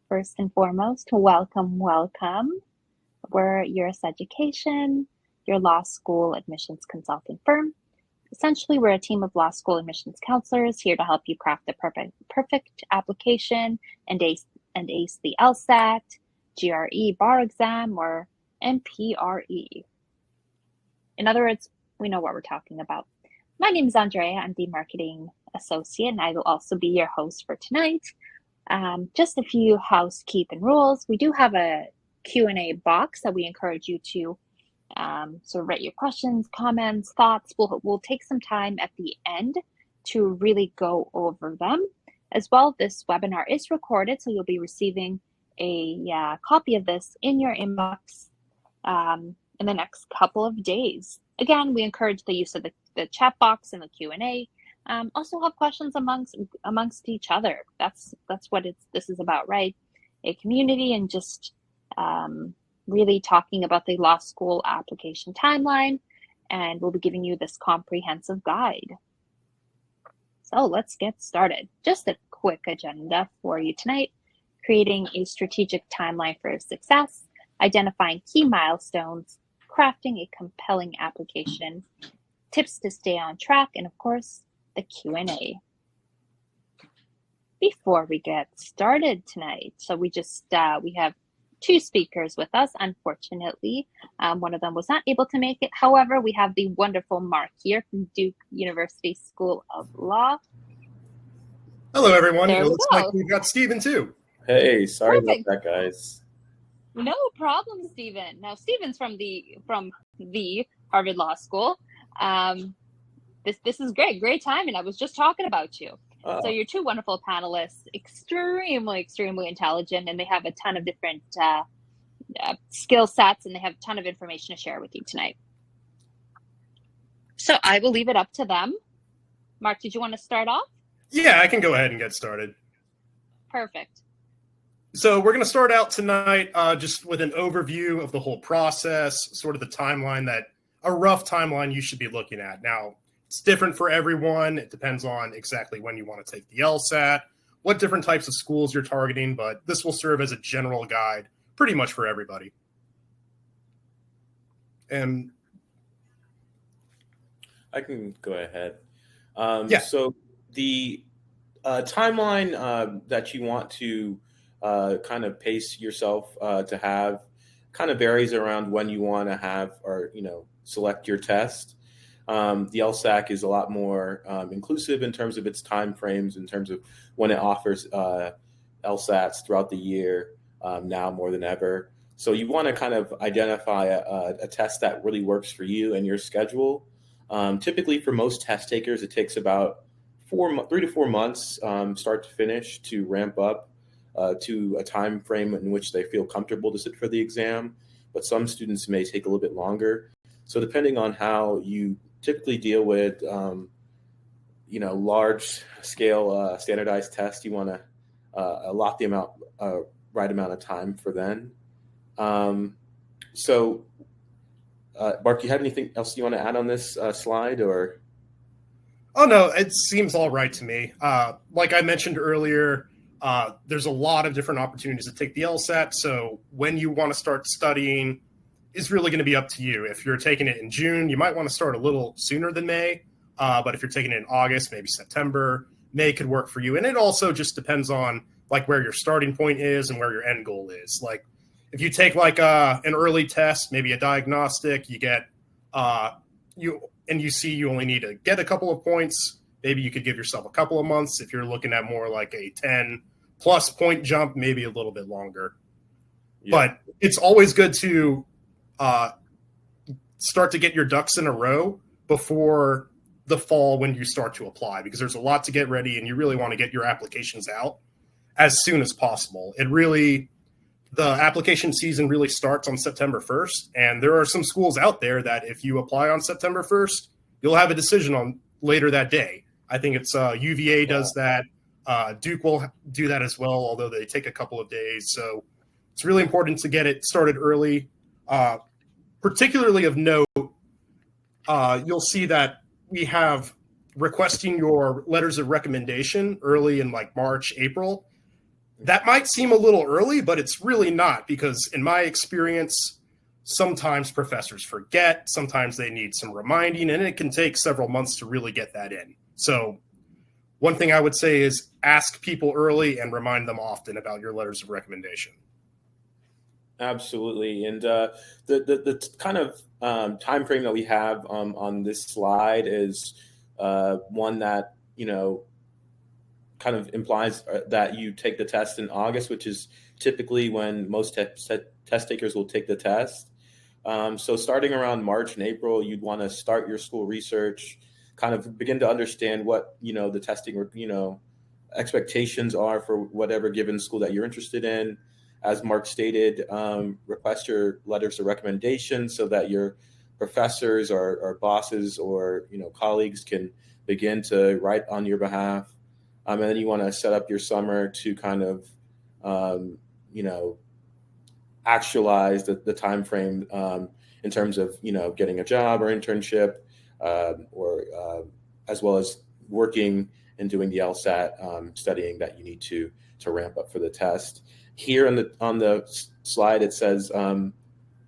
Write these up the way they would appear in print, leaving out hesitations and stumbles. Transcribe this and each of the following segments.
First and foremost, welcome. We're Juris Education, your law school admissions consulting firm. Essentially, we're a team of law school admissions counselors here to help you craft the perfect application and ace the LSAT, GRE bar exam, or MPRE. In other words, we know what we're talking about. My name is Andrea. I'm the marketing associate, and I will also be your host for tonight. Just a few housekeeping rules. We do have a Q&A box that we encourage you to sort of write your questions, comments, thoughts. We'll take some time at the end to really go over them. As well, this webinar is recorded, so you'll be receiving a copy of this in your inbox in the next couple of days. Again, we encourage the use of the chat box and the Q&A. Also have questions amongst each other. That's what this is about, right? A community and just really talking about the law school application timeline, and we'll be giving you this comprehensive guide. So let's get started. Just a quick agenda for you tonight: creating a strategic timeline for success, identifying key milestones, crafting a compelling application, tips to stay on track, and of course, the Q&A. Before we get started tonight, so we have two speakers with us. Unfortunately, one of them was not able to make it. However, we have the wonderful Mark here from Duke University School of Law. Hello, everyone. It looks like we've got Stephen too. Hey, sorry about that, guys. No problem, Stephen. Now, Stephen's from the Harvard Law School. This is great timing. I was just talking about you. Oh. So you're two wonderful panelists, extremely intelligent, and they have a ton of different skill sets, and they have a ton of information to share with you tonight. So I will leave it up to them. Mark, did you want to start off? Yeah, I can go ahead and get started. Perfect. So we're going to start out tonight just with an overview of the whole process, sort of the timeline, a rough timeline you should be looking at. Now, it's different for everyone. It depends on exactly when you want to take the LSAT, what different types of schools you're targeting, but this will serve as a general guide pretty much for everybody. And I can go ahead. So the timeline that you want to kind of pace yourself to have kind of varies around when you want to have or, select your test. The LSAC is a lot more inclusive in terms of its time frames, in terms of when it offers LSATs throughout the year, now more than ever. So you want to kind of identify a test that really works for you and your schedule. Typically, for most test takers, it takes about 3 to 4 months, start to finish, to ramp up to a time frame in which they feel comfortable to sit for the exam. But some students may take a little bit longer. So depending on how you typically deal with, large scale standardized tests, you want to allot the right amount of time for then. So, Mark, you have anything else you want to add on this slide, or? Oh, no, it seems all right to me. Like I mentioned earlier, there's a lot of different opportunities to take the LSAT. So when you want to start studying is really going to be up to you. If you're taking it in June, you might want to start a little sooner than May. But if you're taking it in August, maybe September, May could work for you. And it also just depends on where your starting point is and where your end goal is. Like if you take an early test, maybe a diagnostic, you get you see you only need to get a couple of points. Maybe you could give yourself a couple of months. If you're looking at more like a 10+ point jump, maybe a little bit longer. Yeah. But it's always good to start to get your ducks in a row before the fall when you start to apply, because there's a lot to get ready and you really want to get your applications out as soon as possible. The application season really starts on September 1st, and there are some schools out there that if you apply on September 1st, you'll have a decision on later that day. I think it's UVA does that. Duke will do that as well, although they take a couple of days. So it's really important to get it started early. Particularly of note, you'll see that we have requesting your letters of recommendation early in March, April. That might seem a little early, but it's really not, because in my experience, sometimes professors forget, sometimes they need some reminding, and it can take several months to really get that in. So one thing I would say is ask people early and remind them often about your letters of recommendation. Absolutely. And the kind of time frame that we have on this slide is one that, kind of implies that you take the test in August, which is typically when most test takers will take the test. So starting around March and April, you'd want to start your school research, kind of begin to understand what, the testing, expectations are for whatever given school that you're interested in. As Mark stated, request your letters of recommendation so that your professors or bosses or, colleagues can begin to write on your behalf. And then you want to set up your summer to kind of, actualize the time frame in terms of, getting a job or internship, or as well as working and doing the LSAT studying that you need to ramp up for the test. Here on the slide, it says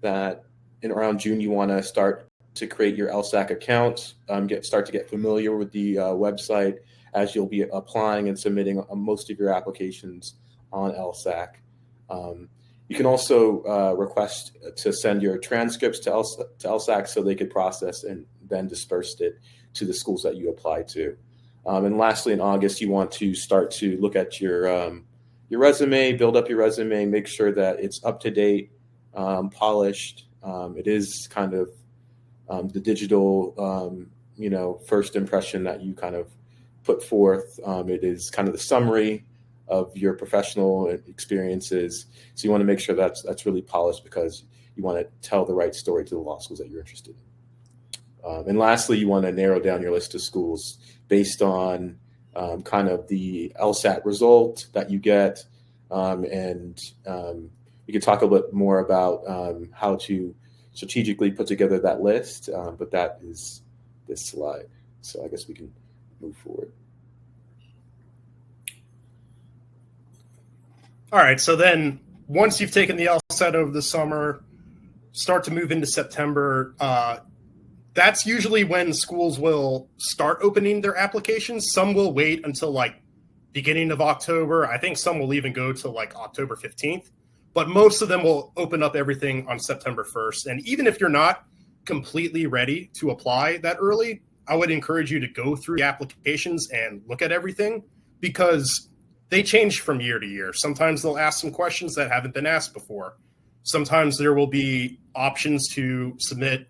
that in around June, you want to start to create your LSAC account, start to get familiar with the website, as you'll be applying and submitting most of your applications on LSAC. You can also request to send your transcripts to LSAC so they could process and then disperse it to the schools that you apply to. And lastly, in August, you want to start to look at your resume, build up your resume, make sure that it's up to date, polished. It is kind of the digital, first impression that you kind of put forth. It is kind of the summary of your professional experiences. So you want to make sure that's really polished, because you want to tell the right story to the law schools that you're interested in. And lastly, you want to narrow down your list of schools based on kind of the LSAT result that you get. And we can talk a bit more about how to strategically put together that list, but that is this slide. So I guess we can move forward. All right, so then once you've taken the LSAT over the summer, start to move into September. That's usually when schools will start opening their applications. Some will wait until like beginning of October. I think some will even go to like October 15th, but most of them will open up everything on September 1st. And even if you're not completely ready to apply that early, I would encourage you to go through the applications and look at everything, because they change from year to year. Sometimes they'll ask some questions that haven't been asked before. Sometimes there will be options to submit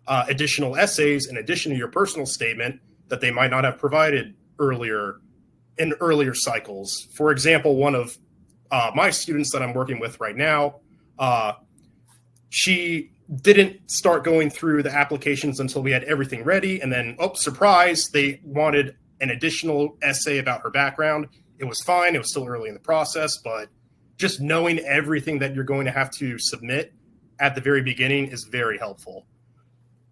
additional essays in addition to your personal statement that they might not have provided earlier in earlier cycles. For example, one of my students that I'm working with right now, she didn't start going through the applications until we had everything ready. And then, surprise, they wanted an additional essay about her background. It was fine. It was still early in the process, but just knowing everything that you're going to have to submit at the very beginning is very helpful.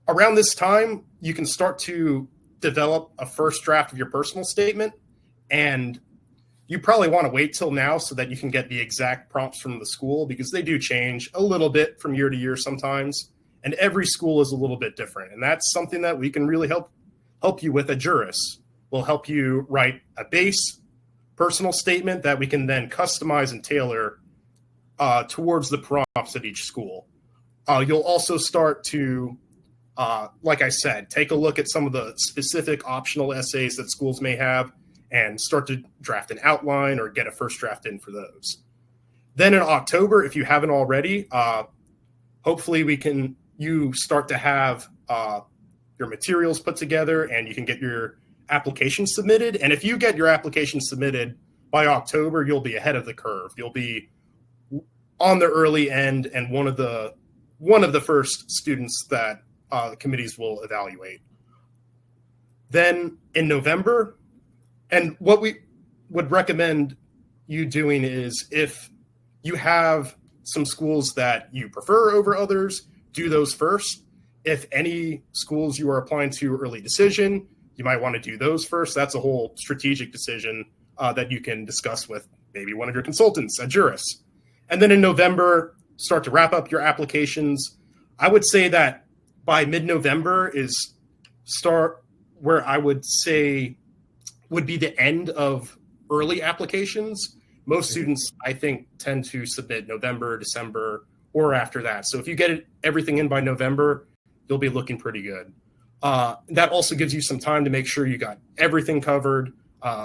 Around this time, you can start to develop a first draft of your personal statement, and you probably want to wait till now so that you can get the exact prompts from the school, because they do change a little bit from year to year sometimes, and every school is a little bit different. And that's something that we can really help you with at Juris. We'll help you write a base personal statement that we can then customize and tailor towards the prompts at each school. You'll also start to, like I said, take a look at some of the specific optional essays that schools may have and start to draft an outline or get a first draft in for those. Then in October, if you haven't already, hopefully you start to have your materials put together and you can get your application submitted. And if you get your application submitted by October, you'll be ahead of the curve. You'll be on the early end and one of the first students that committees will evaluate. Then in November, and what we would recommend you doing is, if you have some schools that you prefer over others, do those first. If any schools you are applying to early decision, you might want to do those first. That's a whole strategic decision that you can discuss with maybe one of your consultants at Juris. And then in November, start to wrap up your applications. I would say that by mid-November is start where I would say would be the end of early applications. Most students, I think, tend to submit November, December, or after that. So if you get everything in by November, you'll be looking pretty good. That also gives you some time to make sure you got everything covered.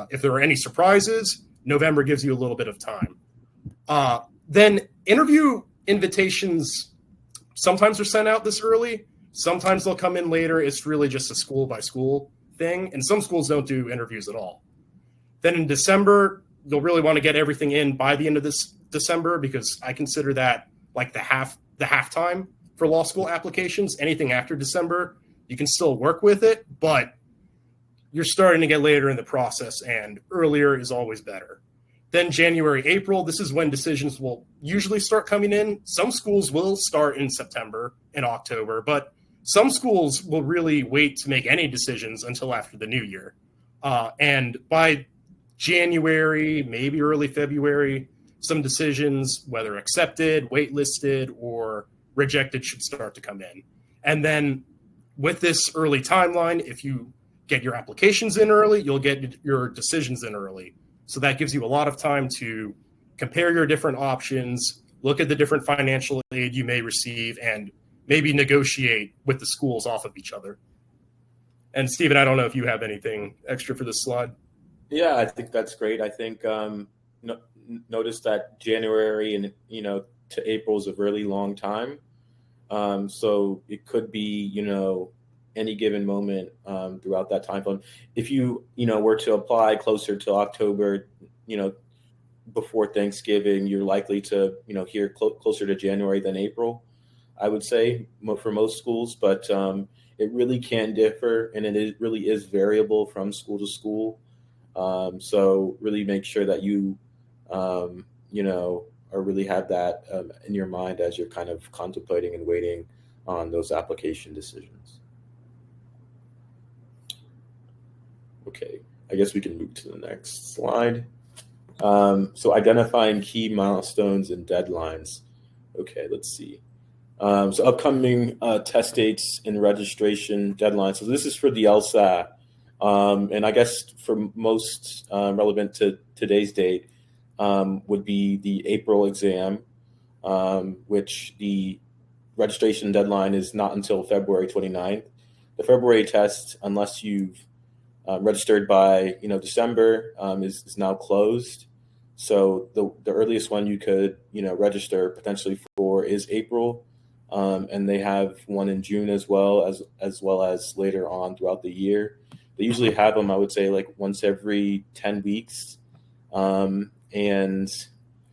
If there are any surprises, November gives you a little bit of time. Then interview invitations sometimes are sent out this early. Sometimes they'll come in later. It's really just a school by school thing. And some schools don't do interviews at all. Then in December, you'll really want to get everything in by the end of this December, because I consider that like the halftime for law school applications. Anything after December, you can still work with it, but you're starting to get later in the process, and earlier is always better. Then January, April, this is when decisions will usually start coming in. Some schools will start in September and October, but some schools will really wait to make any decisions until after the new year. And by January, maybe early February, some decisions, whether accepted, waitlisted, or rejected, should start to come in. And then with this early timeline, if you get your applications in early, you'll get your decisions in early. So that gives you a lot of time to compare your different options, look at the different financial aid you may receive, and maybe negotiate with the schools off of each other. And Stephen, I don't know if you have anything extra for this slide. Yeah, I think that's great. I think notice that January and to April is a really long time. So it could be any given moment throughout that time frame. If you were to apply closer to October, before Thanksgiving, you're likely to hear closer to January than April, I would say, for most schools. But it really can differ, and really is variable from school to school. So really make sure that you or really have that in your mind as you're kind of contemplating and waiting on those application decisions. Okay, I guess we can move to the next slide. So identifying key milestones and deadlines. Okay, let's see. So upcoming test dates and registration deadlines. So this is for the LSAT. And I guess for most relevant to today's date would be the April exam, which the registration deadline is not until February 29th. The February test, unless you've registered by December, is now closed. So the earliest one you could register potentially for is April, and they have one in June as well as later on throughout the year. They usually have them, I would say, like once every 10 weeks. And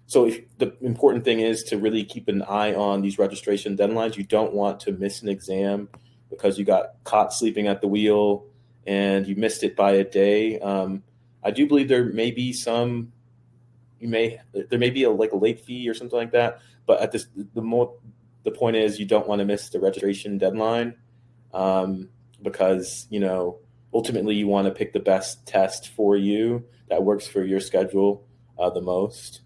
so the important thing is to really keep an eye on these registration deadlines. You don't want to miss an exam because you got caught sleeping at the wheel and you missed it by a day. I do believe there may be a late fee or something like that. But at this, the point is you don't want to miss the registration deadline because ultimately you want to pick the best test for you that works for your schedule the most.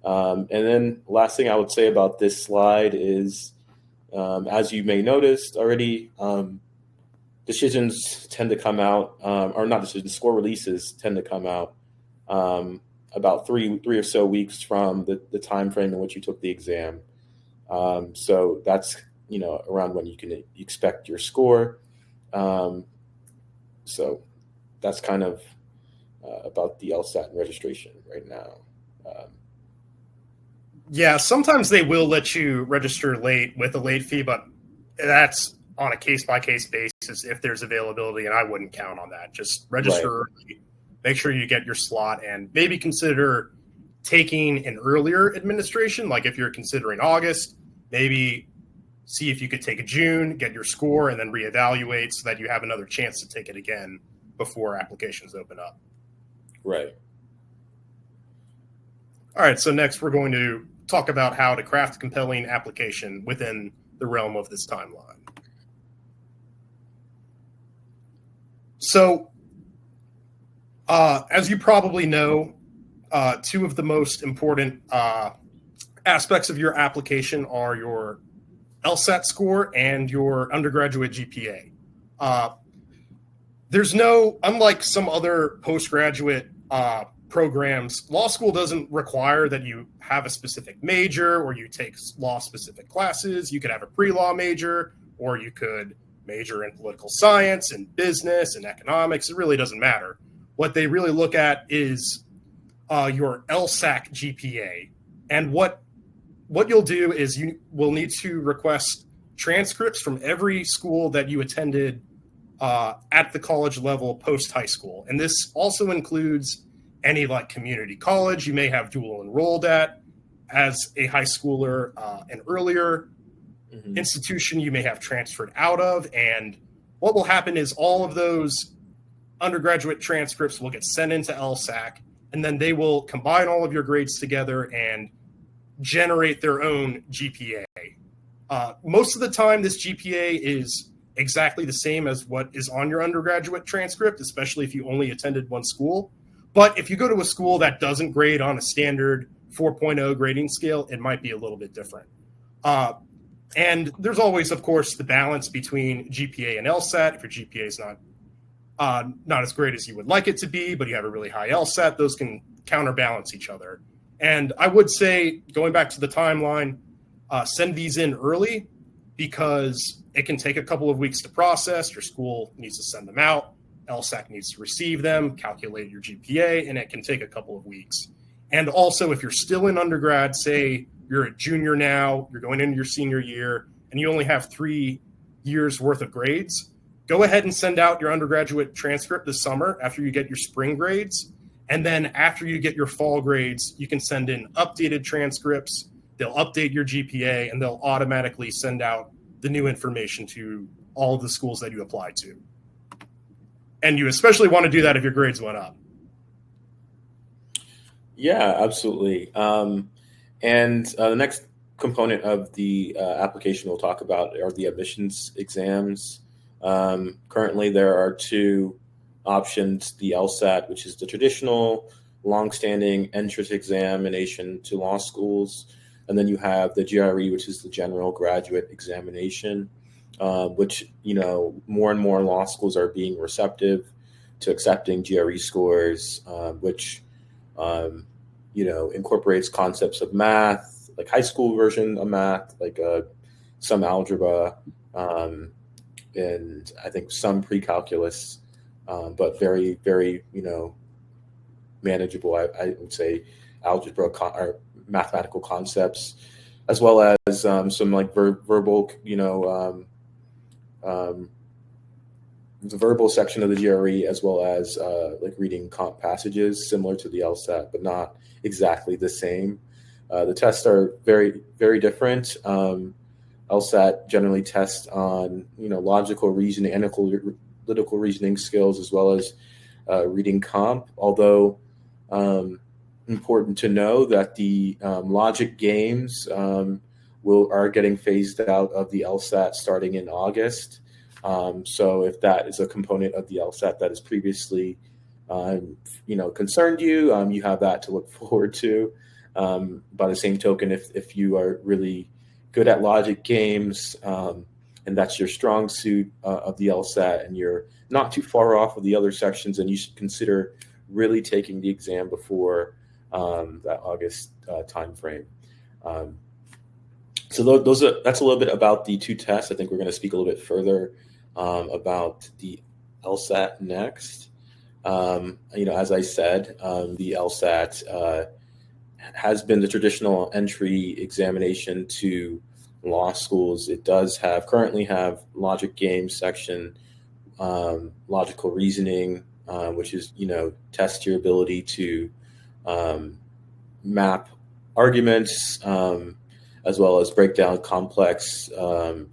And then last thing I would say about this slide is, as you may notice already, decisions tend to come out, or not decisions, score releases tend to come out about three or so weeks from the time frame in which you took the exam. So that's around when you can expect your score. So that's kind of about the LSAT and registration right now. Yeah, sometimes they will let you register late with a late fee, but that's on a case-by-case basis if there's availability, and I wouldn't count on that. Just register early, make sure you get your slot, and maybe consider taking an earlier administration. Like if you're considering August, maybe see if you could take a June, get your score, and then reevaluate so that you have another chance to take it again before applications open up. Right. All right, so next we're going to talk about how to craft a compelling application within the realm of this timeline. So, as you probably know, two of the most important aspects of your application are your LSAT score and your undergraduate GPA. Unlike some other postgraduate programs, law school doesn't require that you have a specific major or you take law-specific classes. You could have a pre-law major, or you could major in political science and business and economics. It really doesn't matter. What they really look at is your LSAC GPA. And what you'll do is you will need to request transcripts from every school that you attended at the college level post high school. And this also includes any like community college you may have dual enrolled at as a high schooler, an earlier institution you may have transferred out of. And what will happen is all of those undergraduate transcripts will get sent into LSAC, and then they will combine all of your grades together and generate their own GPA. Most of the time, this GPA is exactly the same as what is on your undergraduate transcript, especially if you only attended one school. But if you go to a school that doesn't grade on a standard 4.0 grading scale, it might be a little bit different. And there's always, of course, the balance between GPA and LSAT. If your GPA is not as great as you would like it to be, but you have a really high LSAT, those can counterbalance each other. And I would say, going back to the timeline, send these in early because it can take a couple of weeks to process. Your school needs to send them out. LSAC needs to receive them, calculate your GPA, and it can take a couple of weeks. And also, if you're still in undergrad, say you're a junior now, you're going into your senior year, and you only have 3 years worth of grades, go ahead and send out your undergraduate transcript this summer after you get your spring grades. And then after you get your fall grades, you can send in updated transcripts. They'll update your GPA, and they'll automatically send out the new information to all of the schools that you apply to. And you especially want to do that if your grades went up. Yeah, absolutely. And the next component of the application we'll talk about are the admissions exams. Currently, there are two options: the LSAT, which is the traditional, longstanding entrance examination to law schools, and then you have the GRE, which is the general graduate examination, which more and more law schools are being receptive to accepting GRE scores, which incorporates concepts of math, like high school version of math, like some algebra, and I think some pre-calculus, but very, very, manageable, I would say, algebra or mathematical concepts, as well as some like verbal, the verbal section of the GRE, as well as like reading comp passages similar to the LSAT, but not exactly the same. The tests are very, very different. LSAT generally tests on, logical reasoning, analytical reasoning skills, as well as reading comp. Although important to know that the logic games are getting phased out of the LSAT starting in August. So if that is a component of the LSAT that has previously, concerned you, you have that to look forward to. By the same token, if you are really good at logic games, and that's your strong suit of the LSAT, and you're not too far off of the other sections, and you should consider really taking the exam before that August timeframe. So that's a little bit about the two tests. I think we're going to speak a little bit further about the LSAT next. As I said, the LSAT has been the traditional entry examination to law schools. It does currently have logic games section, logical reasoning, which is, test your ability to map arguments, as well as break down complex, kind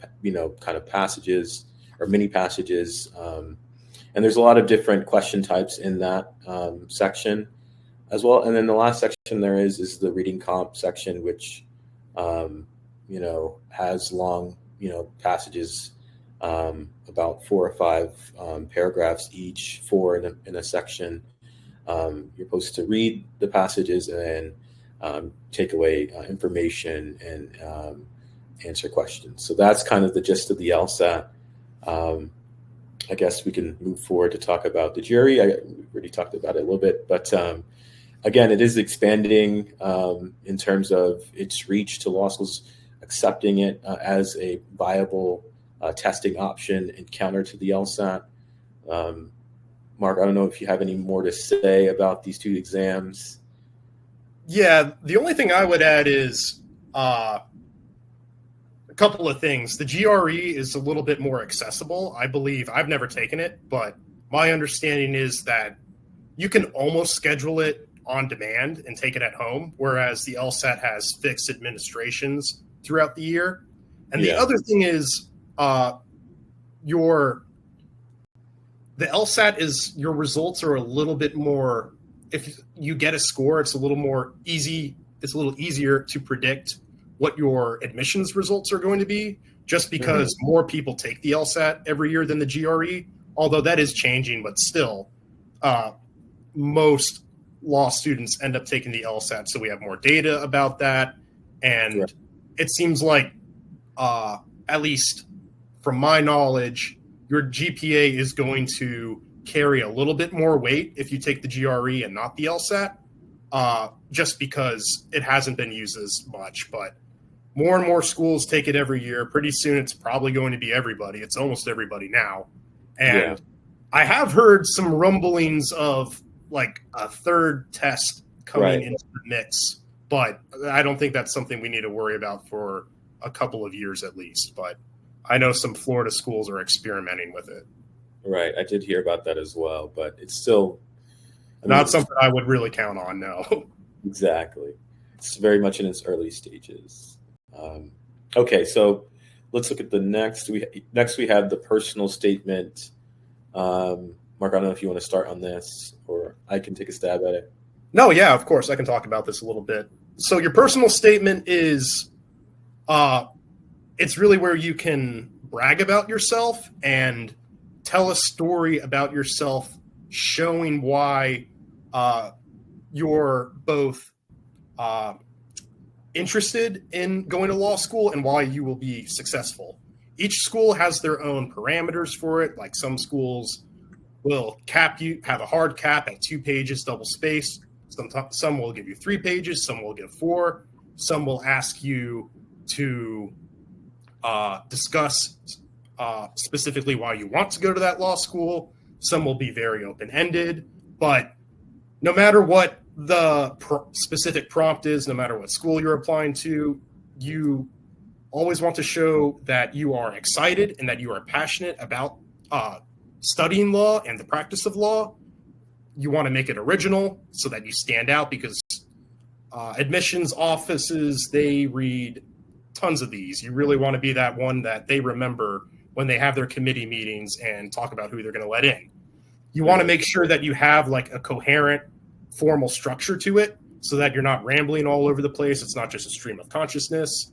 of passages or mini passages. And there's a lot of different question types in that section as well. And then the last section there is the reading comp section, which, has long, passages, about 4 or 5 paragraphs each, 4 in a section. You're supposed to read the passages and take away information and answer questions. So that's kind of the gist of the LSAT. I guess we can move forward to talk about the jury. We already talked about it a little bit, but again, it is expanding in terms of its reach to law schools, accepting it as a viable testing option and counter to the LSAT. Mark, I don't know if you have any more to say about these two exams. Yeah, the only thing I would add is a couple of things. The GRE is a little bit more accessible. I believe, I've never taken it, but my understanding is that you can almost schedule it on demand and take it at home, whereas the LSAT has fixed administrations throughout the year. And the other thing is the LSAT is, your results are a little bit more, if you get a score, it's a little more easy. It's a little easier to predict what your admissions results are going to be, just because more people take the LSAT every year than the GRE, although that is changing, but still most law students end up taking the LSAT. So we have more data about that. And it seems like, at least from my knowledge, your GPA is going to carry a little bit more weight if you take the GRE and not the LSAT, just because it hasn't been used as much. But more and more schools take it every year. Pretty soon it's probably going to be everybody. It's almost everybody now. And I have heard some rumblings of like a third test coming into the mix, but I don't think that's something we need to worry about for a couple of years at least. But I know some Florida schools are experimenting with it. Right. I did hear about that as well, but it's still not something I would really count on. No. Exactly. It's very much in its early stages. Okay, so let's look at the next. We have the personal statement. Mark, I don't know if you want to start on this, or I can take a stab at it. No, yeah, of course. I can talk about this a little bit. So your personal statement is, it's really where you can brag about yourself and tell a story about yourself, showing why you're both interested in going to law school and why you will be successful. Each school has their own parameters for it. Like some schools will cap you, have a hard cap at 2 pages, double spaced. Some will give you 3 pages. Some will give 4. Some will ask you to discuss specifically why you want to go to that law school. Some will be very open-ended. But no matter what the specific prompt is, no matter what school you're applying to, you always want to show that you are excited and that you are passionate about studying law and the practice of law. You want to make it original so that you stand out, because admissions offices, they read tons of these. You really want to be that one that they remember when they have their committee meetings and talk about who they're going to let in. You want to make sure that you have like a coherent formal structure to it so that you're not rambling all over the place. It's not just a stream of consciousness.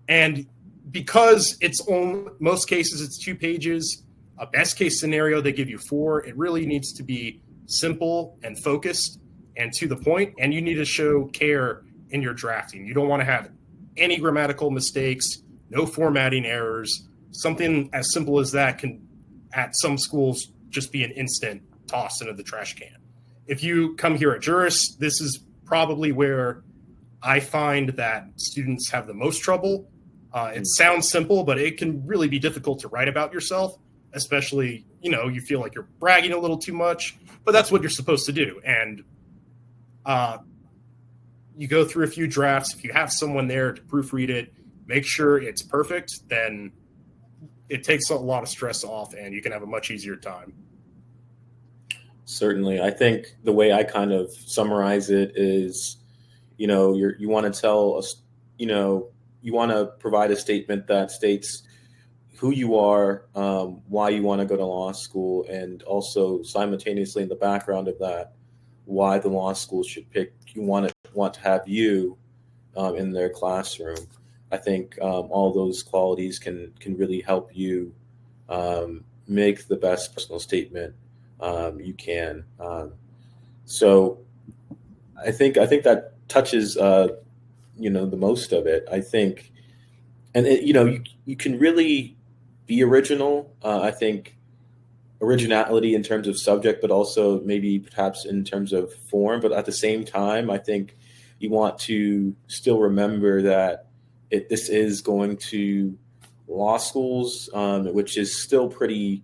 And because it's on most cases, it's 2 pages, a best case scenario, they give you 4. It really needs to be simple and focused and to the point. And you need to show care in your drafting. You don't want to have any grammatical mistakes, no formatting errors. Something as simple as that can, at some schools, just be an instant toss into the trash can. If you come here at Juris, this is probably where I find that students have the most trouble. It sounds simple, but it can really be difficult to write about yourself, especially, you feel like you're bragging a little too much, but that's what you're supposed to do. And you go through a few drafts. If you have someone there to proofread it, make sure it's perfect, then it takes a lot of stress off and you can have a much easier time. Certainly. I think the way I kind of summarize it is, you want to tell us, you want to provide a statement that states who you are, why you want to go to law school, and also simultaneously in the background of that, why the law school should want to have you in their classroom. I think all those qualities can really help you make the best personal statement you can. So I think that touches, the most of it, I think. And, you can really be original. I think originality in terms of subject, but also maybe perhaps in terms of form. But at the same time, I think you want to still remember that this is going to law schools, which is still pretty,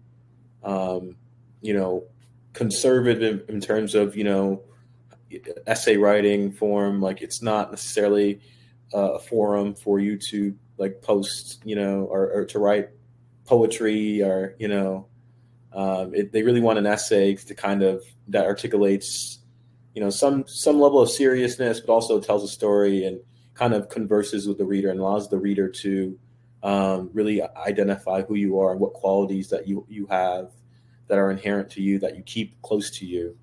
conservative in terms of, essay writing form. Like, it's not necessarily a forum for you to like post, or to write poetry, or, they really want an essay to kind of that articulates, some level of seriousness, but also tells a story and kind of converses with the reader and allows the reader to really identify who you are and what qualities that you have that are inherent to you, that you keep close to you.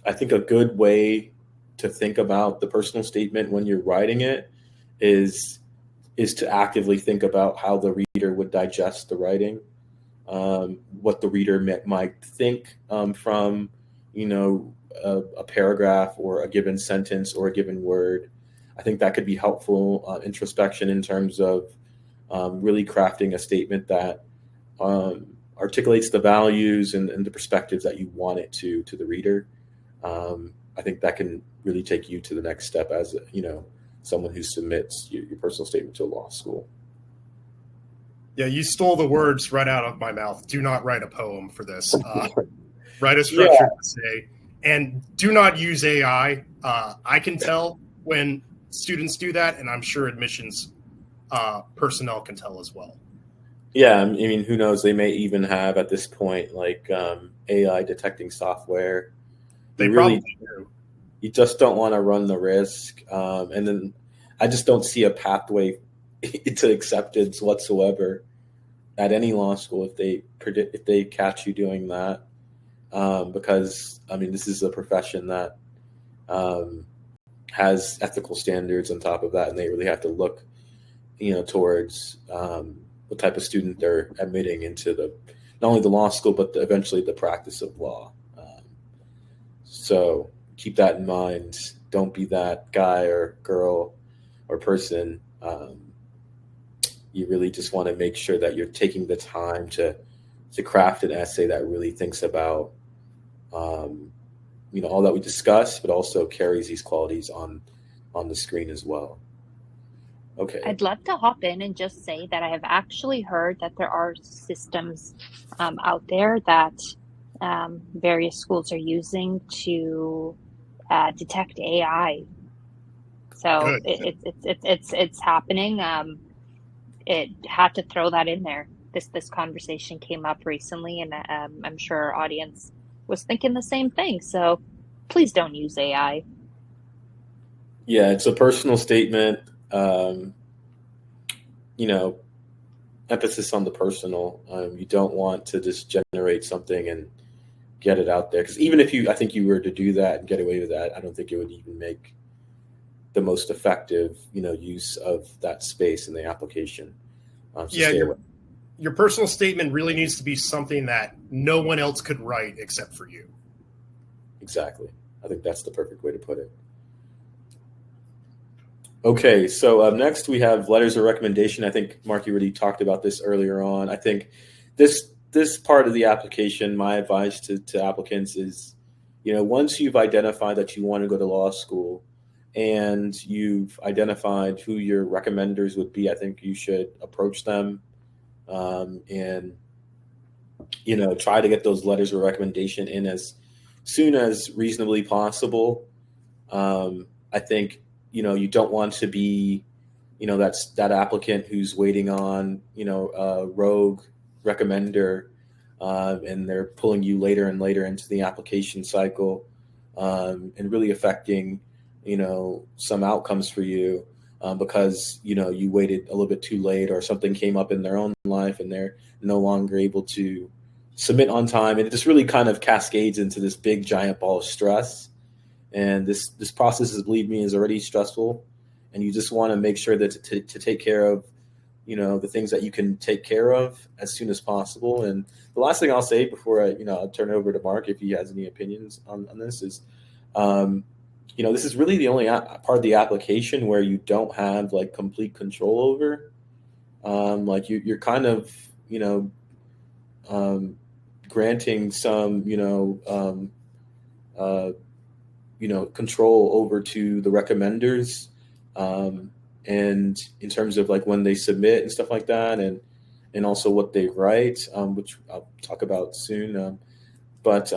I think a good way to think about the personal statement when you're writing it is to actively think about how the reader would digest the writing, what the reader might think from, a paragraph or a given sentence or a given word. I think that could be helpful introspection in terms of really crafting a statement that articulates the values and the perspectives that you want it to the reader. I think that can really take you to the next step as, someone who submits your personal statement to a law school. Yeah, you stole the words right out of my mouth. Do not write a poem for this. Write a structured essay, and do not use AI. I can tell when students do that, and I'm sure admissions personnel can tell as well. Yeah, I mean, who knows? They may even have at this point like AI detecting software. They probably do. You just don't want to run the risk, and then I just don't see a pathway to acceptance whatsoever at any law school if they catch you doing that, because I mean, this is a profession that has ethical standards on top of that, and they really have to look, towards what type of student they're admitting into not only the law school but eventually the practice of law. So keep that in mind. Don't be that guy or girl or person. You really just want to make sure that you're taking the time to craft an essay that really thinks about, all that we discussed, but also carries these qualities on the screen as well. Okay. I'd love to hop in and just say that I have actually heard that there are systems out there that various schools are using to detect AI. So it's happening. It had to throw that in there. This conversation came up recently, and I'm sure our audience was thinking the same thing. So please don't use AI. Yeah, it's a personal statement. Emphasis on the personal. You don't want to just generate something and get it out there. Because even if I think you were to do that and get away with that, I don't think it would even make the most effective, use of that space in the application. Your personal statement really needs to be something that no one else could write except for you. Exactly. I think that's the perfect way to put it. Okay, so next we have letters of recommendation. I think Mark, you already talked about this earlier on. I think this part of the application, my advice to applicants is, once you've identified that you want to go to law school and you've identified who your recommenders would be, I think you should approach them and try to get those letters of recommendation in as soon as reasonably possible. I think you don't want to be, that applicant who's waiting on, a rogue recommender, and they're pulling you later and later into the application cycle, and really affecting, some outcomes for you, because, you waited a little bit too late or something came up in their own life and they're no longer able to submit on time. And it just really kind of cascades into this big giant ball of stress. And this process, believe me, is already stressful, and you just want to make sure that to take care of the things that you can take care of as soon as possible. And the last thing I'll say before I'll turn it over to Mark, if he has any opinions on this, is, this is really the only part of the application where you don't have like complete control over. Like you're kind of, granting some, control over to the recommenders. And in terms of like when they submit and stuff like that, and also what they write, which I'll talk about soon. But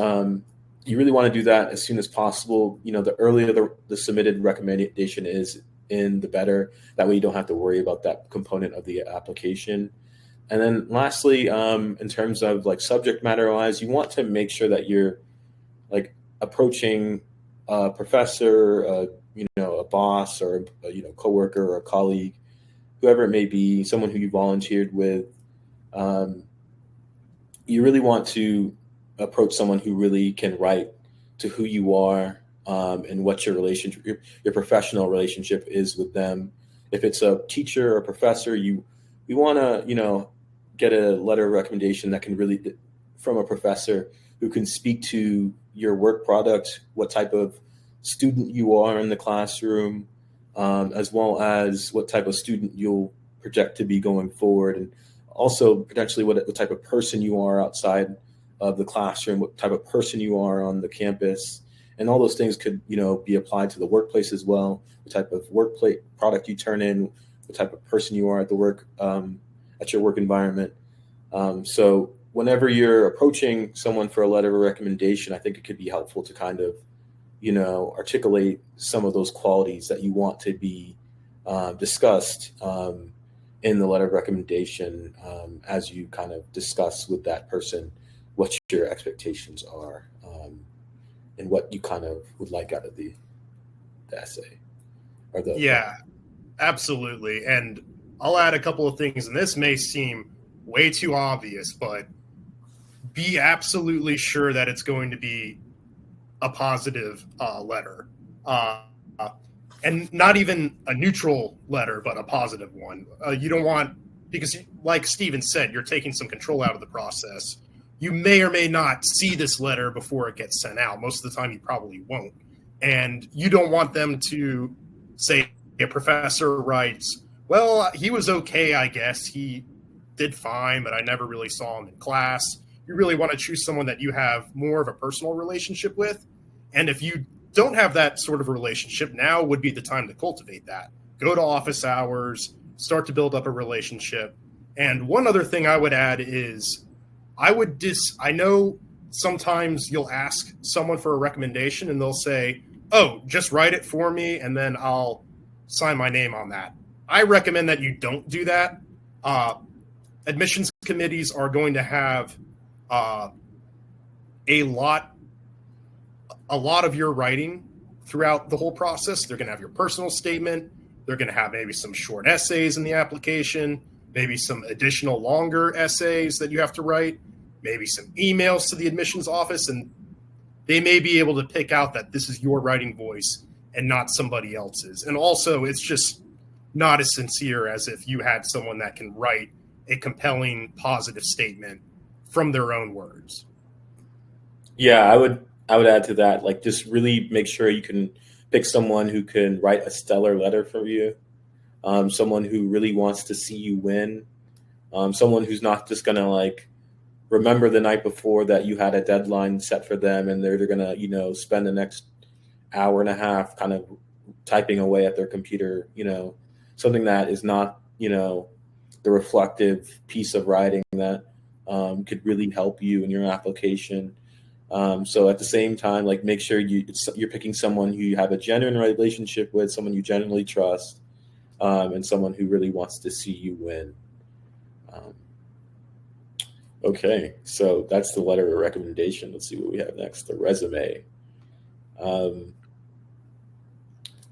you really want to do that as soon as possible. The earlier the submitted recommendation is in, the better. That way you don't have to worry about that component of the application. And then lastly, in terms of like subject matter wise, you want to make sure that you're like approaching a professor, a boss, or a coworker or a colleague, whoever it may be, someone who you volunteered with. You really want to approach someone who really can write to who you are, and what your relationship, your professional relationship is with them. If it's a teacher or a professor, you want to get a letter of recommendation that can really, from a professor who can speak to your work product, what type of student you are in the classroom, as well as what type of student you'll project to be going forward, and also potentially what type of person you are outside of the classroom, what type of person you are on the campus. And all those things could, be applied to the workplace as well. What type of workplace product you turn in, what type of person you are at the work, at your work environment. So whenever you're approaching someone for a letter of recommendation, I think it could be helpful to kind of, articulate some of those qualities that you want to be discussed in the letter of recommendation, as you kind of discuss with that person what your expectations are, and what you kind of would like out of the essay. Or yeah, absolutely. And I'll add a couple of things, and this may seem way too obvious, but be absolutely sure that it's going to be a positive letter, and not even a neutral letter, but a positive one. You don't want, because like Steven said, you're taking some control out of the process. You may or may not see this letter before it gets sent out. Most of the time you probably won't. And you don't want them to say, a professor writes, well, he was okay, I guess. He did fine, but I never really saw him in class. You really want to choose someone that you have more of a personal relationship with. And if you don't have that sort of relationship, now would be the time to cultivate that. Go to office hours, start to build up a relationship. And one other thing I would add is, I know sometimes you'll ask someone for a recommendation and they'll say, oh, just write it for me and then I'll sign my name on that. I recommend that you don't do that. Admissions committees are going to have a lot of your writing throughout the whole process. They're going to have your personal statement. They're going to have maybe some short essays in the application, maybe some additional longer essays that you have to write, maybe some emails to the admissions office, and they may be able to pick out that this is your writing voice and not somebody else's. And also, it's just not as sincere as if you had someone that can write a compelling, positive statement from their own words. Yeah, I would add to that, like, just really make sure you can pick someone who can write a stellar letter for you, someone who really wants to see you win, someone who's not just going to, like, remember the night before that you had a deadline set for them and they're going to, spend the next hour and a half kind of typing away at their computer, something that is not, the reflective piece of writing that could really help you in your application. So at the same time, like, make sure you're picking someone who you have a genuine relationship with, someone you genuinely trust, and someone who really wants to see you win. Okay, so that's the letter of recommendation. Let's see what we have next. The resume.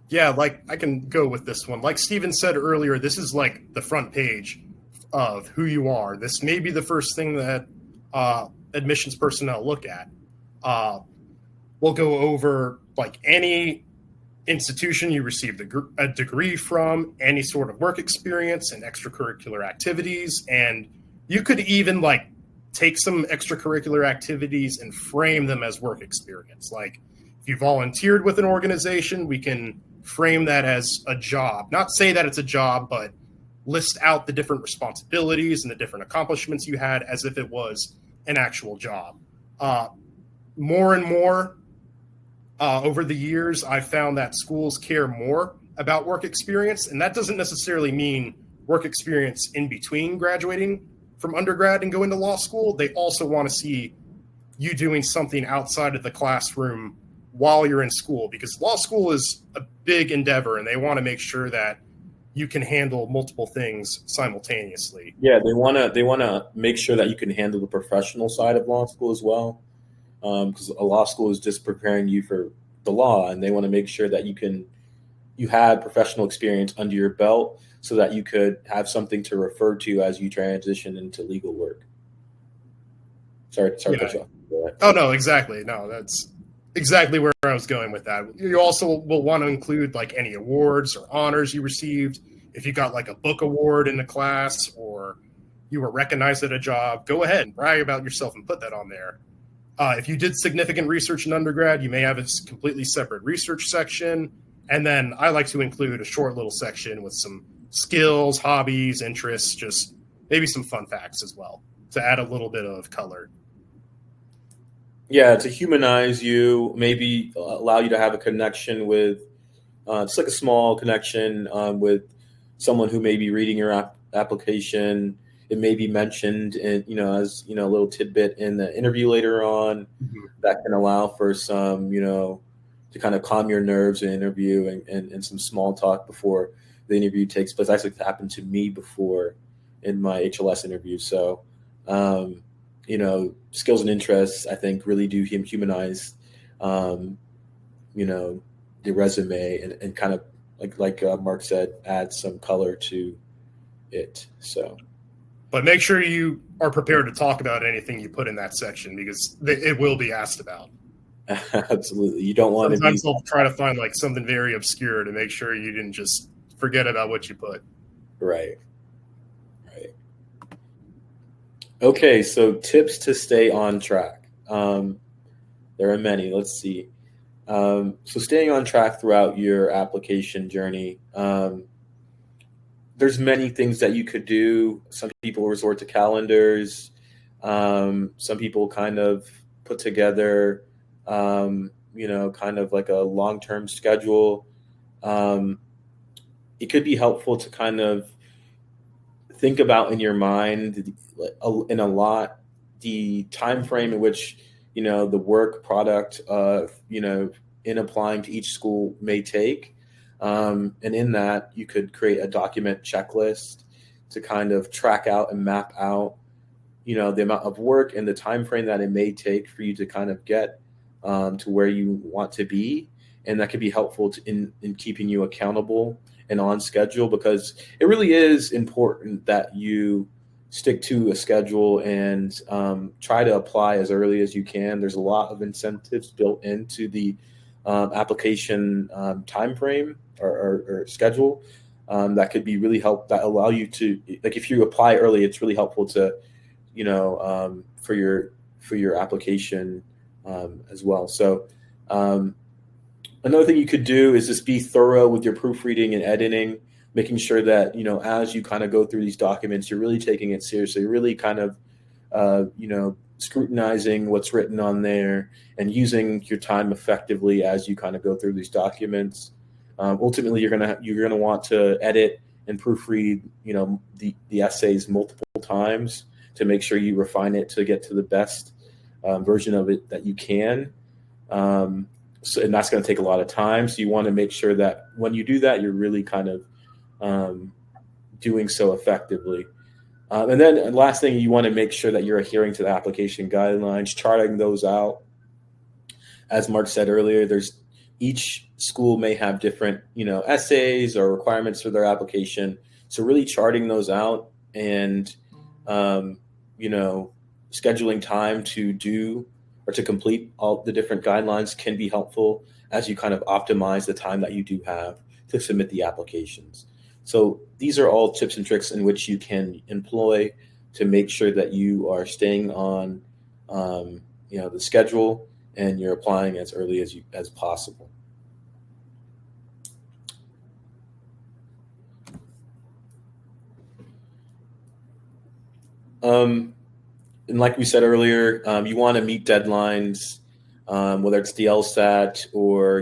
Yeah, like, I can go with this one. Like Steven said earlier, this is like the front page of who you are. This may be the first thing that admissions personnel look at. We'll go over like any institution you received a degree from, any sort of work experience and extracurricular activities. And you could even like take some extracurricular activities and frame them as work experience. Like if you volunteered with an organization, we can frame that as a job. Not say that it's a job, but list out the different responsibilities and the different accomplishments you had as if it was an actual job. More and more over the years, I've found that schools care more about work experience, and that doesn't necessarily mean work experience in between graduating from undergrad and going to law school. They also want to see you doing something outside of the classroom while you're in school, because law school is a big endeavor, and they want to make sure that you can handle multiple things simultaneously. Yeah, they want to make sure that you can handle the professional side of law school as well, because a law school is just preparing you for the law, and they want to make sure that you had professional experience under your belt so that you could have something to refer to as you transition into legal work. Sorry to cut you off. Oh, no, exactly. No, that's exactly where I was going with that. You also will want to include like any awards or honors you received. If you got like a book award in the class or you were recognized at a job, go ahead and brag about yourself and put that on there. If you did significant research in undergrad, you may have a completely separate research section. And then I like to include a short little section with some skills, hobbies, interests, just maybe some fun facts as well to add a little bit of color. Yeah, to humanize you, maybe allow you to have a connection with, just like a small connection with someone who may be reading your application. It may be mentioned in, as, a little tidbit in the interview later on. Mm-hmm. That can allow for some, to kind of calm your nerves in interview and some small talk before the interview takes place. Actually, it happened to me before in my HLS interview. So, skills and interests, I think, really do humanize, the resume and kind of like Mark said, add some color to it. So, but make sure you are prepared to talk about anything you put in that section because it will be asked about. Absolutely, you don't want Sometimes they'll try to find like something very obscure to make sure you didn't just forget about what you put. Right. Okay, so tips to stay on track. There are many. Let's see. So staying on track throughout your application journey, there's many things that you could do. Some people resort to calendars. Some people kind of put together, kind of like a long-term schedule. It could be helpful to kind of think about in your mind in a lot the time frame in which the work product in applying to each school may take, and in that you could create a document checklist to kind of track out and map out the amount of work and the time frame that it may take for you to kind of get to where you want to be, and that could be helpful in keeping you accountable and on schedule, because it really is important that you stick to a schedule and try to apply as early as you can. There's a lot of incentives built into the application time frame or schedule that could be really that allow you to, like, if you apply early, it's really helpful to for your application as well. So another thing you could do is just be thorough with your proofreading and editing, making sure that, as you kind of go through these documents, you're really taking it seriously, really kind of, scrutinizing what's written on there and using your time effectively as you kind of go through these documents. Ultimately, you're gonna want to edit and proofread, the essays multiple times to make sure you refine it to get to the best version of it that you can. And that's going to take a lot of time. So you want to make sure that when you do that, you're really kind of doing so effectively. And then last thing, you want to make sure that you're adhering to the application guidelines, charting those out. As Mark said earlier, each school may have different, essays or requirements for their application. So really charting those out and, scheduling time to do or to complete all the different guidelines can be helpful as you kind of optimize the time that you do have to submit the applications. So these are all tips and tricks in which you can employ to make sure that you are staying on the schedule and you're applying as early as possible. And like we said earlier, you want to meet deadlines, whether it's the LSAT or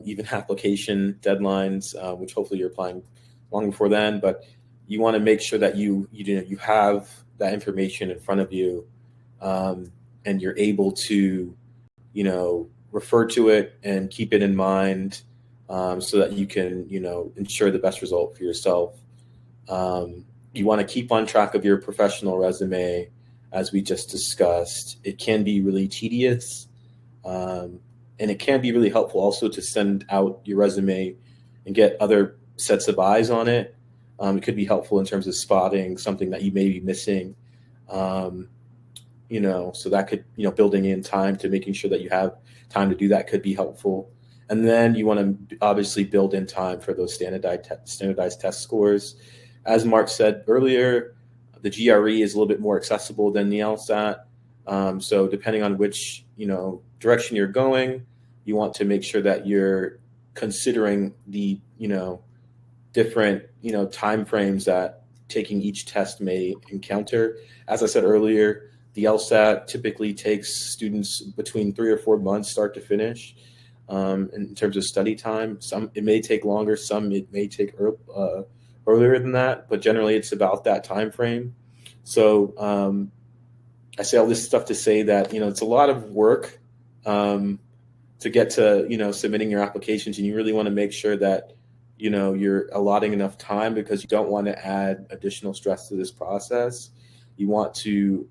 even application deadlines, which hopefully you're applying long before then. But you want to make sure that you have that information in front of you, and you're able to refer to it and keep it in mind, so that you can ensure the best result for yourself. You want to keep on track of your professional resume, as we just discussed. It can be really tedious, and it can be really helpful also to send out your resume and get other sets of eyes on it. It could be helpful in terms of spotting something that you may be missing. So that could, building in time to making sure that you have time to do that could be helpful. And then you want to obviously build in time for those standardized test scores. As Mark said earlier, the GRE is a little bit more accessible than the LSAT. So depending on which, direction you're going, you want to make sure that you're considering the, different, time frames that taking each test may encounter. As I said earlier, the LSAT typically takes students between 3 or 4 months start to finish, in terms of study time. Some, it may take longer, some it may take earlier than that, but generally it's about that time frame. So I say all this stuff to say that it's a lot of work to get to submitting your applications, and you really want to make sure that you're allotting enough time, because you don't want to add additional stress to this process. You want to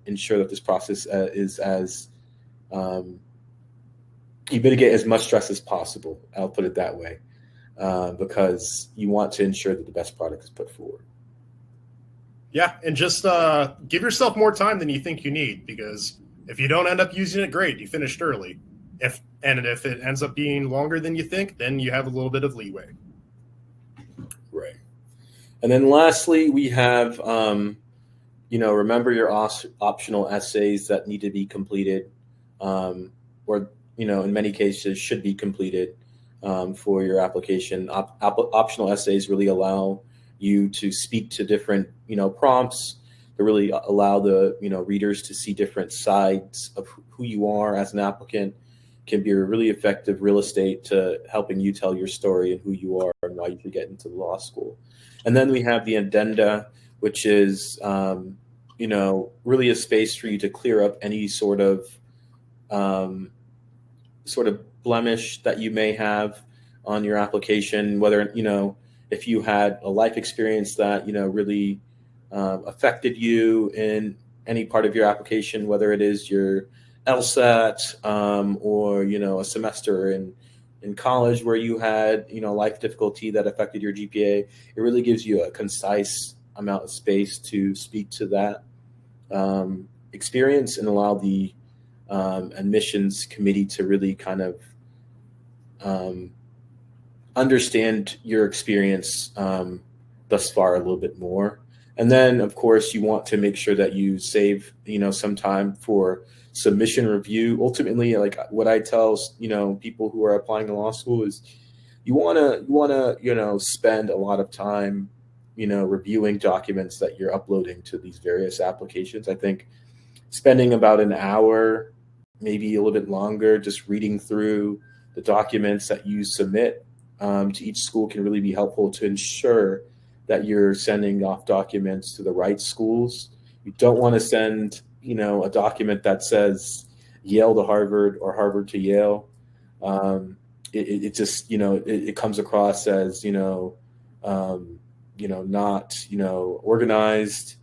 ensure that this process is as you mitigate as much stress as possible. I'll put it that way. Because you want to ensure that the best product is put forward. Yeah, and just give yourself more time than you think you need, because if you don't end up using it, great, you finished early. If it ends up being longer than you think, then you have a little bit of leeway. Right. And then lastly, we have, remember your optional essays that need to be completed, or, in many cases should be completed. For your application. Optional essays really allow you to speak to different, prompts, to really allow the, readers to see different sides of who you are as an applicant. Can be a really effective real estate to helping you tell your story and who you are and why you should get into law school. And then we have the addenda, which is, really a space for you to clear up any sort of blemish that you may have on your application, whether, if you had a life experience that, really affected you in any part of your application, whether it is your LSAT, or, a semester in college where you had, life difficulty that affected your GPA. It really gives you a concise amount of space to speak to that experience and allow the admissions committee to really kind of understand your experience thus far a little bit more. And then, of course, you want to make sure that you save, some time for submission review. Ultimately, like what I tell, people who are applying to law school is you want to spend a lot of time, reviewing documents that you're uploading to these various applications. I think spending about an hour, maybe a little bit longer, just reading through the documents that you submit to each school can really be helpful to ensure that you're sending off documents to the right schools. You don't want to send, a document that says Yale to Harvard or Harvard to Yale. It just, it comes across as, not, organized,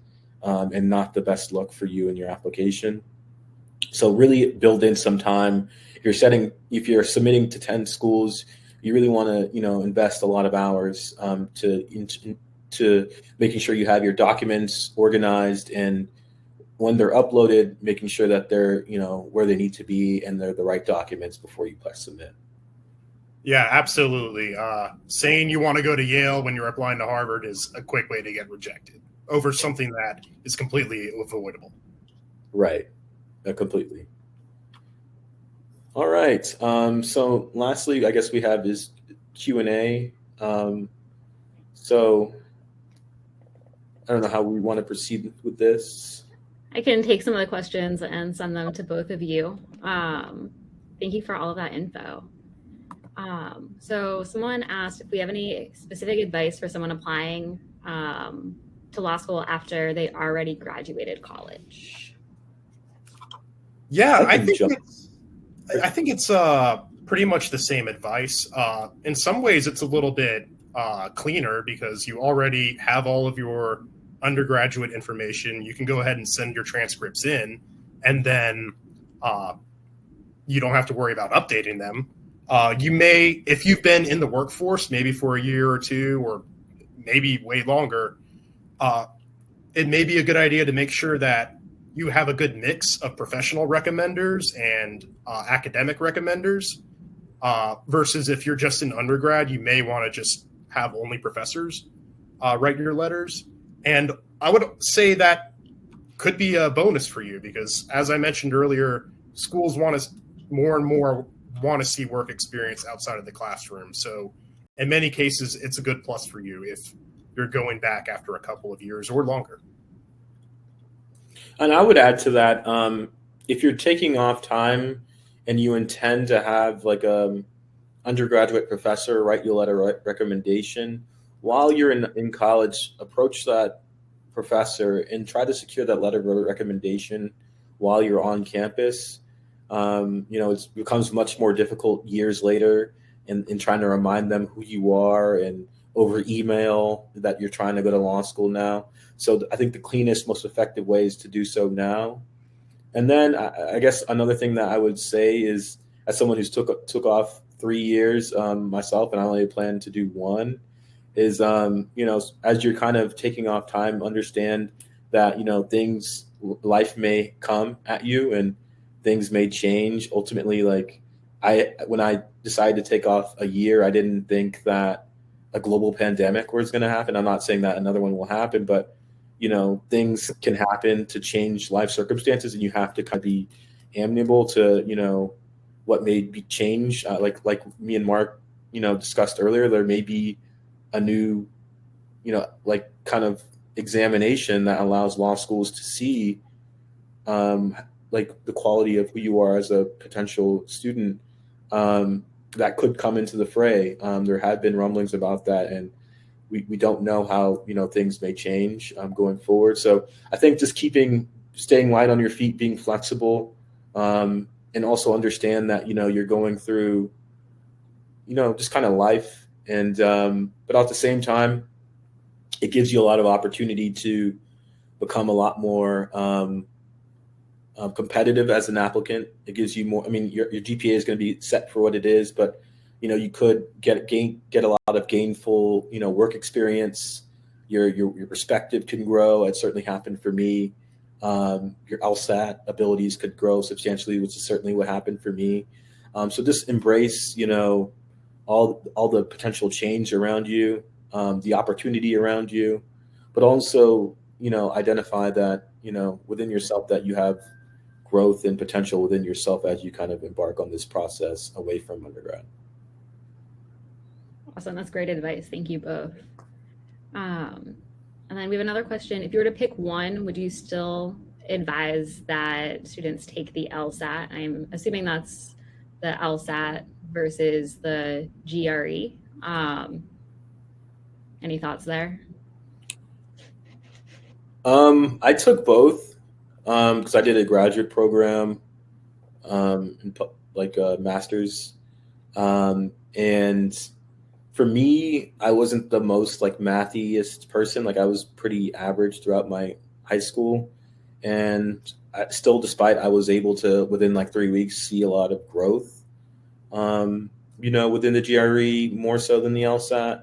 and not the best look for you in your application. So really build in some time. If you're submitting to 10 schools, you really want to, invest a lot of hours to making sure you have your documents organized and when they're uploaded, making sure that they're, where they need to be and they're the right documents before you press submit. Yeah, absolutely. Saying you want to go to Yale when you're applying to Harvard is a quick way to get rejected over something that is completely avoidable. Right. Completely. All right. So lastly, I guess we have is Q&A. So I don't know how we want to proceed with this. I can take some of the questions and send them to both of you. Thank you for all of that info. So someone asked if we have any specific advice for someone applying to law school after they already graduated college. Yeah, I think it's pretty much the same advice. In some ways, it's a little bit cleaner because you already have all of your undergraduate information. You can go ahead and send your transcripts in, and then you don't have to worry about updating them. You may, if you've been in the workforce, maybe for a year or two, or maybe way longer, it may be a good idea to make sure that you have a good mix of professional recommenders and academic recommenders, versus if you're just an undergrad, you may want to just have only professors write your letters. And I would say that could be a bonus for you because, as I mentioned earlier, schools want to more and more want to see work experience outside of the classroom. So in many cases, it's a good plus for you if you're going back after a couple of years or longer. And I would add to that, if you're taking off time and you intend to have like a undergraduate professor write you a letter of recommendation, while you're in college, approach that professor and try to secure that letter of recommendation while you're on campus. It becomes much more difficult years later in trying to remind them who you are and over email that you're trying to go to law school now. So I think the cleanest, most effective way is to do so now. And then I guess another thing that I would say is, as someone who's took off 3 years myself, and I only plan to do one, is, as you're kind of taking off time, understand that, life may come at you and things may change. Ultimately, when I decided to take off a year, I didn't think that a global pandemic was going to happen. I'm not saying that another one will happen, but things can happen to change life circumstances, and you have to kind of be amenable to, what may be changed. Like me and Mark, discussed earlier, there may be a new, kind of examination that allows law schools to see, the quality of who you are as a potential student, that could come into the fray. There have been rumblings about that, and we don't know how, things may change going forward. So I think just staying light on your feet, being flexible, and also understand that, you're going through, just kind of life. And, but at the same time, it gives you a lot of opportunity to become a lot more competitive as an applicant. It gives you more, your GPA is going to be set for what it is, but you could get a lot of gainful, work experience. Your perspective can grow. It certainly happened for me. Your LSAT abilities could grow substantially, which is certainly what happened for me. So just embrace, all the potential change around you, the opportunity around you, but also, identify that, within yourself that you have growth and potential within yourself as you kind of embark on this process away from undergrad. Awesome. That's great advice. Thank you both. And then we have another question. If you were to pick one, would you still advise that students take the LSAT? I'm assuming that's the LSAT versus the GRE. Any thoughts there? I took both because I did a graduate program, like a master's, and for me, I wasn't the most mathiest person. I was pretty average throughout my high school, and despite I was able to within 3 weeks see a lot of growth, within the GRE more so than the LSAT.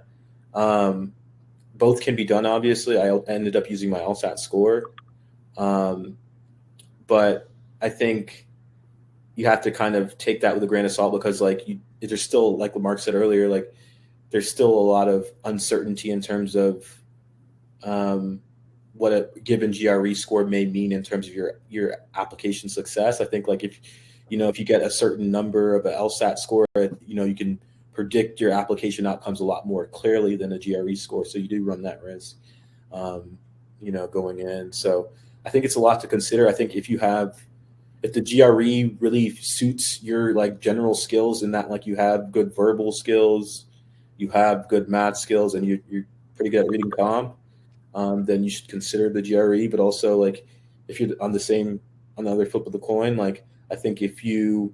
Both can be done. Obviously, I ended up using my LSAT score, But I think you have to kind of take that with a grain of salt, because there's still, like Mark said earlier, like there's still a lot of uncertainty in terms of what a given GRE score may mean in terms of your application success. I think like if you get a certain number of an LSAT score, you can predict your application outcomes a lot more clearly than a GRE score. So you do run that risk, going in. So I think it's a lot to consider. I think if the GRE really suits your like general skills, in that like you have good verbal skills, you have good math skills, and you're pretty good at reading comp, then you should consider the GRE. But also, like, if you're on the other flip of the coin, like I think if you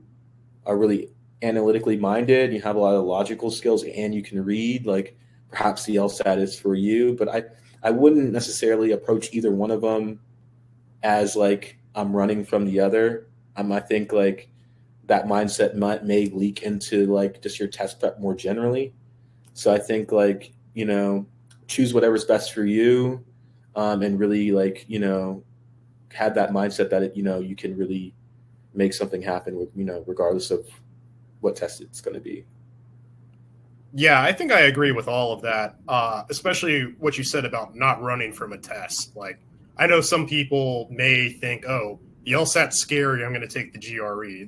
are really analytically minded, you have a lot of logical skills, and you can read, like perhaps the LSAT is for you. But I wouldn't necessarily approach either one of them as like I'm running from the other. I think like that mindset may leak into like just your test prep more generally. So I think like, choose whatever's best for you, and really like, have that mindset that you can really make something happen with, regardless of what test it's going to be. Yeah, I think I agree with all of that, especially what you said about not running from a test. Like, I know some people may think, oh, the LSAT's scary, I'm going to take the GRE.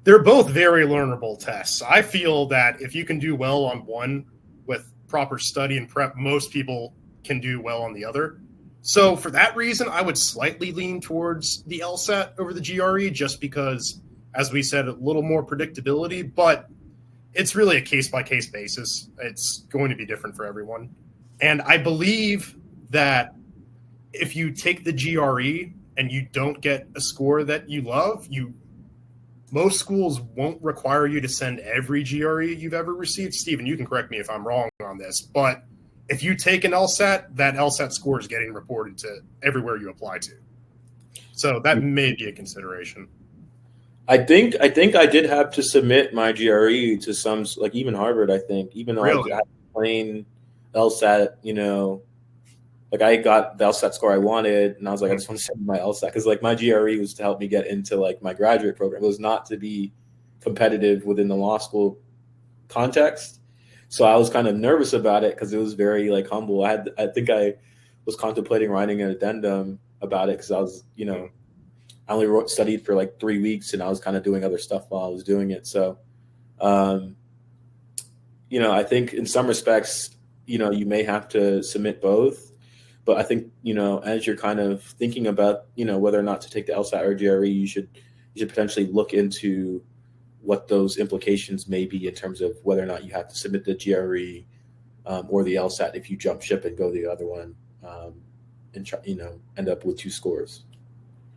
They're both very learnable tests. I feel that if you can do well on one with proper study and prep, most people can do well on the other. So for that reason, I would slightly lean towards the LSAT over the GRE, just because, as we said, a little more predictability, but it's really a case-by-case basis. It's going to be different for everyone. And I believe that if you take the GRE and you don't get a score that you love, most schools won't require you to send every GRE you've ever received. Steven, you can correct me if I'm wrong on this, but if you take an LSAT, that LSAT score is getting reported to everywhere you apply to. So that may be a consideration. I think I did have to submit my GRE to some, like even Harvard, I think, even though really? I had plain LSAT, like I got the LSAT score I wanted, and I was like, I just want to send my LSAT, because like my GRE was to help me get into like my graduate program. It was not to be competitive within the law school context. So I was kind of nervous about it because it was very like humble. I think I was contemplating writing an addendum about it, because I was, I only studied for like 3 weeks, and I was kind of doing other stuff while I was doing it. So, I think in some respects, you may have to submit both. But I think, as you're kind of thinking about, whether or not to take the LSAT or GRE, you should potentially look into what those implications may be in terms of whether or not you have to submit the GRE or the LSAT if you jump ship and go the other one, and try, end up with 2 scores.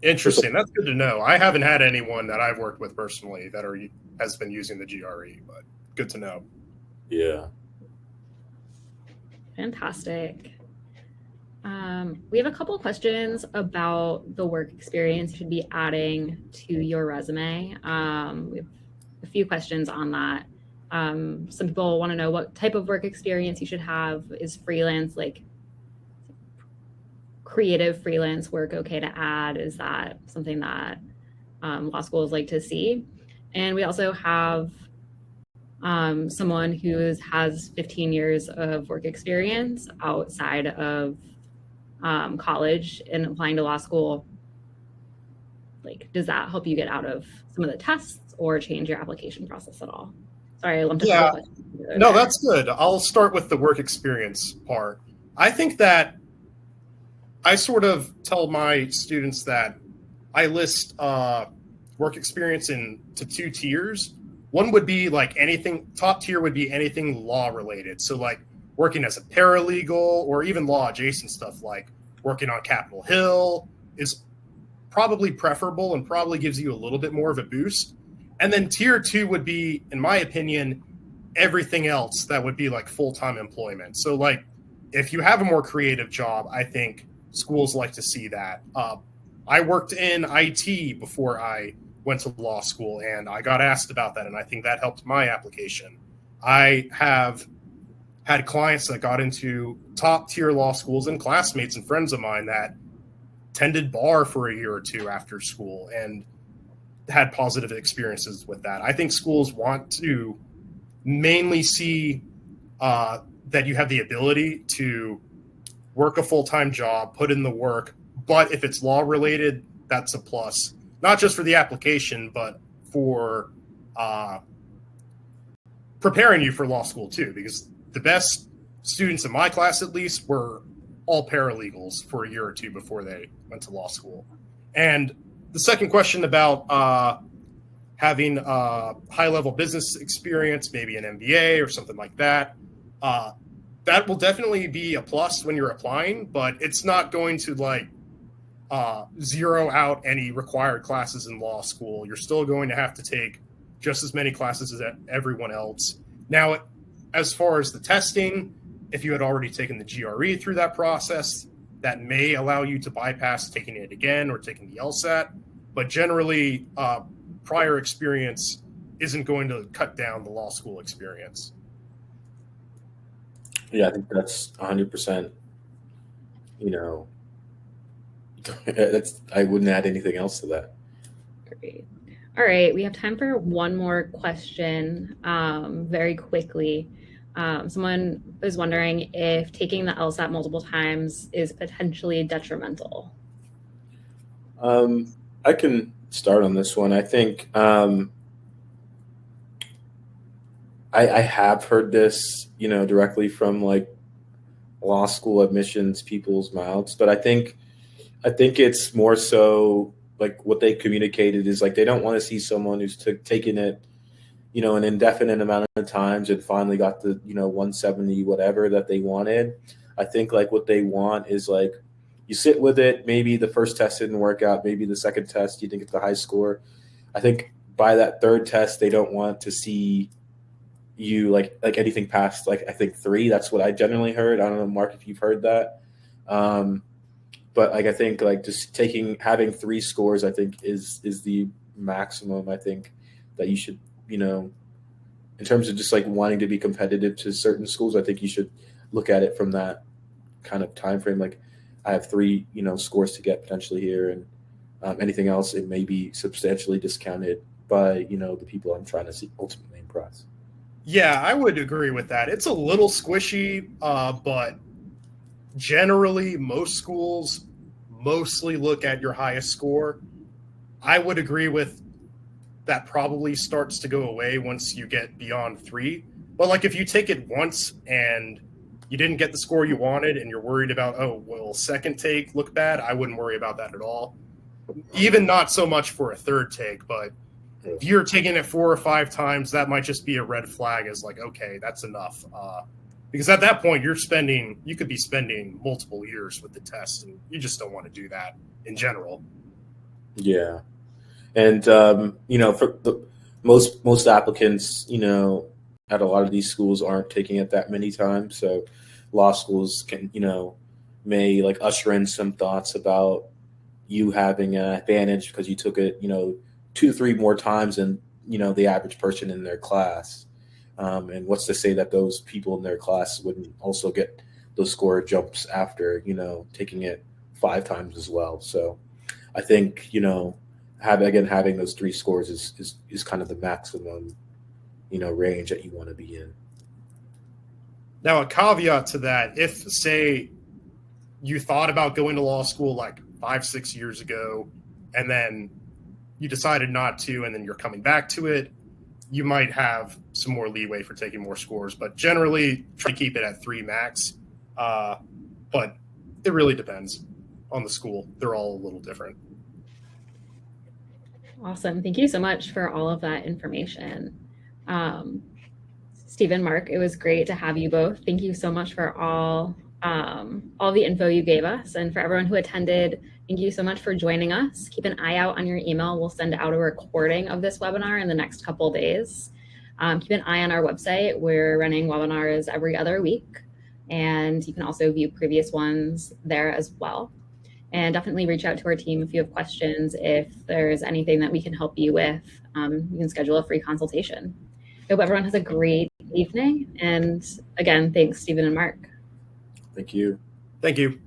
Interesting. That's good to know. I haven't had anyone that I've worked with personally that has been using the GRE, but good to know. Yeah. Fantastic. We have a couple of questions about the work experience you should be adding to your resume. We have a few questions on that. Some people want to know what type of work experience you should have. Is freelance, like creative freelance work, okay to add? Is that something that law schools like to see? And we also have someone who has 15 years of work experience outside of college and applying to law school. Like, does that help you get out of some of the tests or change your application process at all? Sorry, I lumped a couple questions together. No, that's good. I'll start with the work experience part. I think that I sort of tell my students that I list work experience into 2 tiers. One would be like anything, top tier would be anything law related. So like working as a paralegal or even law adjacent stuff, like working on Capitol Hill is probably preferable and probably gives you a little bit more of a boost. And then tier 2 would be, in my opinion, everything else that would be like full-time employment. So like if you have a more creative job, I think schools like to see that. I worked in IT before I went to law school, and I got asked about that, and I think that helped my application. I have had clients that got into top-tier law schools and classmates and friends of mine that tended bar for a year or two after school and had positive experiences with that. I think schools want to mainly see that you have the ability to work a full-time job, put in the work, but if it's law related, that's a plus, not just for the application, but for preparing you for law school too, because the best students in my class, at least, were all paralegals for a year or two before they went to law school. And the second question about having high-level business experience, maybe an MBA or something like that, that will definitely be a plus when you're applying, but it's not going to zero out any required classes in law school. You're still going to have to take just as many classes as everyone else. Now, as far as the testing, if you had already taken the GRE through that process, that may allow you to bypass taking it again or taking the LSAT. But generally, prior experience isn't going to cut down the law school experience. Yeah, I think that's 100%, I wouldn't add anything else to that. Great. All right, we have time for one more question very quickly. Someone was wondering if taking the LSAT multiple times is potentially detrimental. I can start on this one. I think I have heard this, directly from law school admissions people's mouths, but I think it's more so what they communicated is they don't want to see someone who's taken it, an indefinite amount of times and finally got the 170 whatever that they wanted. I think what they want is you sit with it. Maybe the first test didn't work out. Maybe the second test you didn't get the high score. I think by that third test they don't want to see you anything past I think 3. That's what I generally heard. I don't know, Mark, if you've heard that. But I think just having 3 scores, I think is the maximum. I think that you should, in terms of just wanting to be competitive to certain schools, I think you should look at it from that kind of time frame. I have 3, scores to get potentially here, and anything else, it may be substantially discounted by, the people I'm trying to ultimately impress. Yeah, I would agree with that. It's a little squishy, but generally most schools mostly look at your highest score. I would agree with that. Probably starts to go away once you get beyond 3. But if you take it once and you didn't get the score you wanted and you're worried about, will second take look bad? I wouldn't worry about that at all. Even not so much for a third take, but if you're taking it 4 or 5 times, that might just be a red flag as okay, that's enough. Because at that point you could be spending multiple years with the test, and you just don't want to do that in general. Yeah. And, for the most applicants, at a lot of these schools aren't taking it that many times. So law schools can, may usher in some thoughts about you having an advantage because you took it, 2 to 3 more times than, the average person in their class. And what's to say that those people in their class wouldn't also get those score jumps after, taking it 5 times as well. So I think, having those 3 scores is kind of the maximum, range that you want to be in. Now, a caveat to that, if, say, you thought about going to law school 5-6 years ago, and then you decided not to, and then you're coming back to it, you might have some more leeway for taking more scores. But generally, try to keep it at 3 max. But it really depends on the school. They're all a little different. Awesome. Thank you so much for all of that information. Stephen, Mark, it was great to have you both. Thank you so much for all the info you gave us. And for everyone who attended, thank you so much for joining us. Keep an eye out on your email. We'll send out a recording of this webinar in the next couple of days. Keep an eye on our website. We're running webinars every other week. And you can also view previous ones there as well. And definitely reach out to our team if you have questions. If there's anything that we can help you with, you can schedule a free consultation. I hope everyone has a great evening. And again, thanks, Stephen and Mark. Thank you. Thank you.